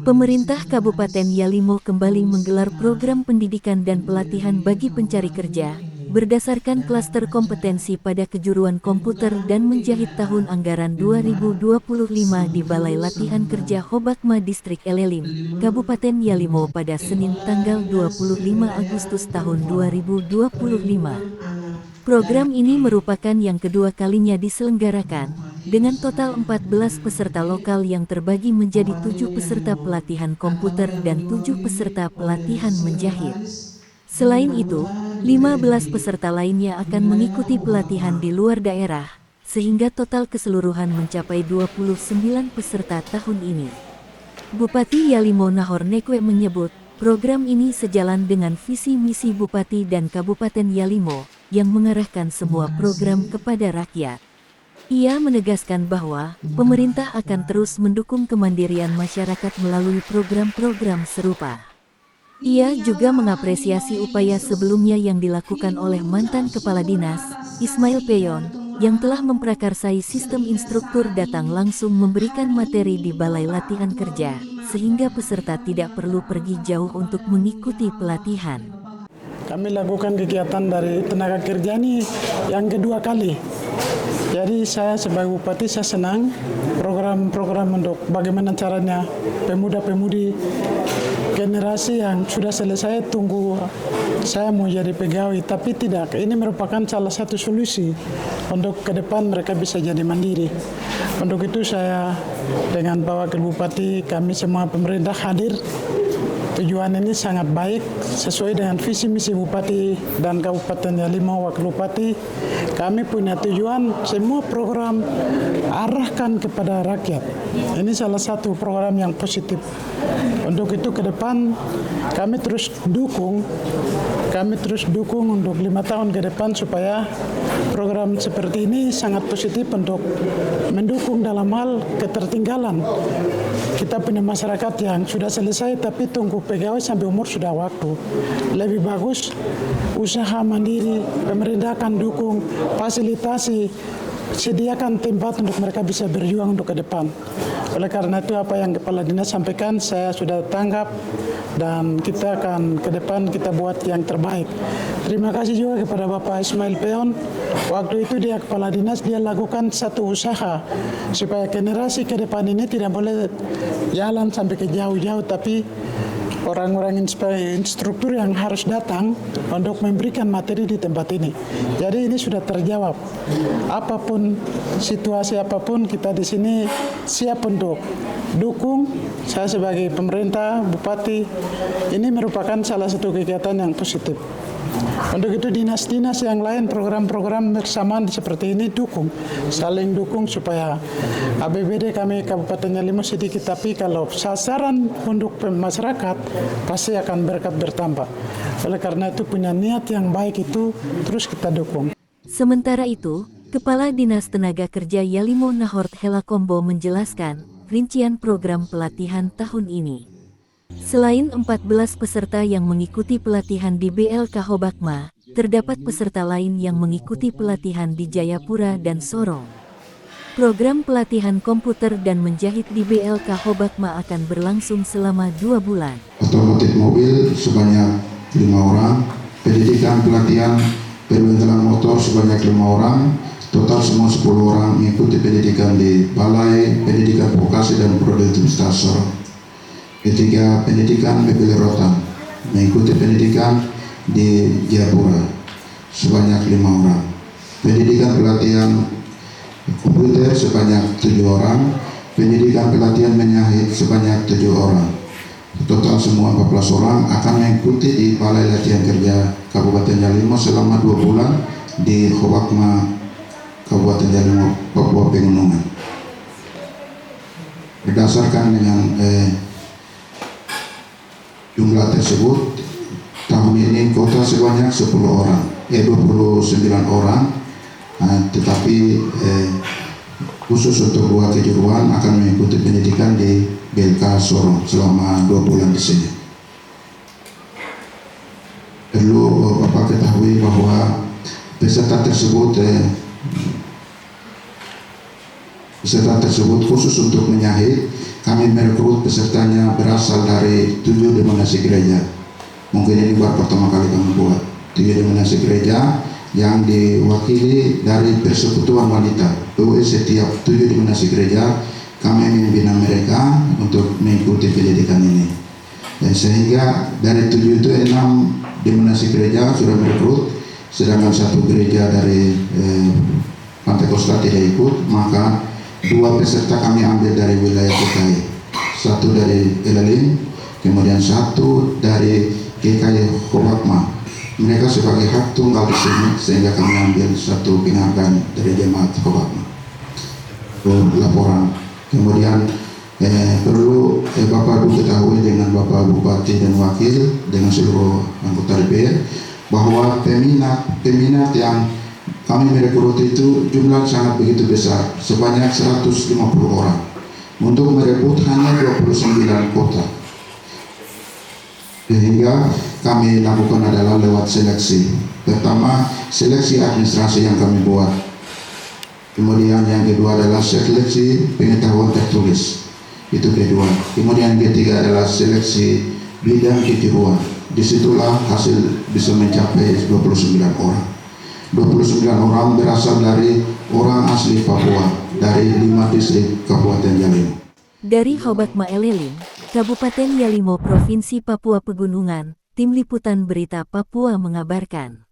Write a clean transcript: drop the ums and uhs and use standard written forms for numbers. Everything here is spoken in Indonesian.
Pemerintah Kabupaten Yalimo kembali menggelar program pendidikan dan pelatihan bagi pencari kerja, berdasarkan klaster kompetensi pada kejuruan komputer dan menjahit tahun anggaran 2025 di Balai Latihan Kerja Hobakma Distrik Elelim, Kabupaten Yalimo pada Senin tanggal 25 Agustus tahun 2025. Program ini merupakan yang kedua kalinya diselenggarakan, dengan total 14 peserta lokal yang terbagi menjadi 7 peserta pelatihan komputer dan 7 peserta pelatihan menjahit. Selain itu, 15 peserta lainnya akan mengikuti pelatihan di luar daerah, sehingga total keseluruhan mencapai 29 peserta tahun ini. Bupati Yalimo Nahor Nekwe menyebut, program ini sejalan dengan visi misi Bupati dan Kabupaten Yalimo, yang mengarahkan semua program kepada rakyat. Ia menegaskan bahwa pemerintah akan terus mendukung kemandirian masyarakat melalui program-program serupa. Ia juga mengapresiasi upaya sebelumnya yang dilakukan oleh mantan Kepala Dinas, Ismail Peyon, yang telah memprakarsai sistem instruktur datang langsung memberikan materi di Balai Latihan Kerja, sehingga peserta tidak perlu pergi jauh untuk mengikuti pelatihan. Kami lakukan kegiatan dari tenaga kerja ini yang kedua kali. Jadi saya sebagai bupati saya senang program-program untuk bagaimana caranya pemuda-pemudi generasi yang sudah selesai tunggu saya mau jadi pegawai, tapi tidak. Ini merupakan salah satu solusi untuk ke depan mereka bisa jadi mandiri. Untuk itu saya dengan Pak Wakil Bupati, kami semua pemerintah hadir. Tujuan ini sangat baik sesuai dengan visi misi Bupati dan Kabupaten Yalimo Wakil Bupati. Kami punya tujuan semua program arahkan kepada rakyat. Ini salah satu program yang positif. Untuk itu ke depan kami terus dukung untuk 5 tahun ke depan supaya program seperti ini sangat positif untuk mendukung dalam hal ketertinggalan. Kita punya masyarakat yang sudah selesai tapi tunggu pegawai sampai umur sudah waktu. Lebih bagus usaha mandiri, pemerintah akan dukung, fasilitasi, sediakan tempat untuk mereka bisa berjuang untuk ke depan. Oleh karena itu apa yang Kepala Dinas sampaikan saya sudah tanggap dan kita akan ke depan kita buat yang terbaik. Terima kasih juga kepada Bapak Ismail Peon. Waktu itu dia Kepala Dinas, dia lakukan satu usaha supaya generasi ke depan ini tidak boleh jalan sampai ke jauh-jauh, tapi orang-orang instruktur yang harus datang untuk memberikan materi di tempat ini. Jadi ini sudah terjawab. Apapun situasi apapun kita di sini siap untuk dukung. Saya sebagai pemerintah, bupati, ini merupakan salah satu kegiatan yang positif. Untuk itu dinas-dinas yang lain program-program bersamaan seperti ini dukung, saling dukung supaya APBD kami Kabupaten Yalimo sedikit, tapi kalau sasaran untuk masyarakat pasti akan berkat bertambah. Oleh karena itu punya niat yang baik itu terus kita dukung. Sementara itu, Kepala Dinas Tenaga Kerja Yalimo Nahor Helakombo menjelaskan rincian program pelatihan tahun ini. Selain 14 peserta yang mengikuti pelatihan di BLK Hobakma, terdapat peserta lain yang mengikuti pelatihan di Jayapura dan Sorong. Program pelatihan komputer dan menjahit di BLK Hobakma akan berlangsung selama 2 bulan. Otomotif mobil sebanyak 5 orang, pendidikan pelatihan pembentukan motor sebanyak 5 orang, total semua 10 orang mengikuti pendidikan di Balai Pendidikan Vokasi dan Prodi Universitas Sorong. Ketiga, pendidikan mobil rotan mengikuti pendidikan di Jayapura sebanyak 5 orang. Pendidikan pelatihan komputer sebanyak 7 orang, pendidikan pelatihan menyahit sebanyak 7 orang. Total semua 14 orang akan mengikuti di Balai Latihan Kerja Kabupaten Yalimo selama 2 bulan di Hobakma Kabupaten Yalimo, Papua Pegunungan. Berdasarkan dengan jumlah tersebut, tahun ini kota sebanyak 29 orang, tetapi khusus untuk 2 kejuruan akan mengikuti pendidikan di BLK Sorong selama 2 bulan di sini. Perlu Bapak ketahui bahwa peserta tersebut Peserta tersebut khusus untuk menyahid, kami merekrut pesertanya berasal dari 7 denominasi gereja. Mungkin ini baru pertama kali kami buat 7 denominasi gereja yang diwakili dari persekutuan wanita. Setiap 7 denominasi gereja kami membina mereka untuk mengikuti pendidikan ini. Dan sehingga dari 7 itu 6 denominasi gereja sudah merekrut, sedangkan 1 gereja dari Pantai Kosta tidak ikut, maka 2 peserta kami ambil dari wilayah GKI, 1 dari Elaling, kemudian 1 dari GKI Hobakma. Mereka sebagai hak tunggal di sini, sehingga kami ambil 1 penghargaan dari jemaat Hobakma. Laporan. Kemudian perlu Bapak Ibu ketahui dengan Bapak Bupati dan Wakil dengan seluruh anggota DPR bahwa peminat yang kami merekrut itu jumlah sangat begitu besar, sebanyak 150 orang untuk merebut hanya 29 kota. Sehingga kami lakukan adalah lewat seleksi. Pertama, seleksi administrasi yang kami buat. Kemudian yang kedua adalah seleksi pengetahuan tertulis. Itu kedua. Kemudian ketiga adalah seleksi bidang kejuruan. Disitulah hasil bisa mencapai 29 orang. 29 orang berasal dari orang asli Papua dari 5 distrik Kabupaten Yalimo. Dari Hobakma Elaling, Kabupaten Yalimo, Provinsi Papua Pegunungan, Tim Liputan Berita Papua mengabarkan.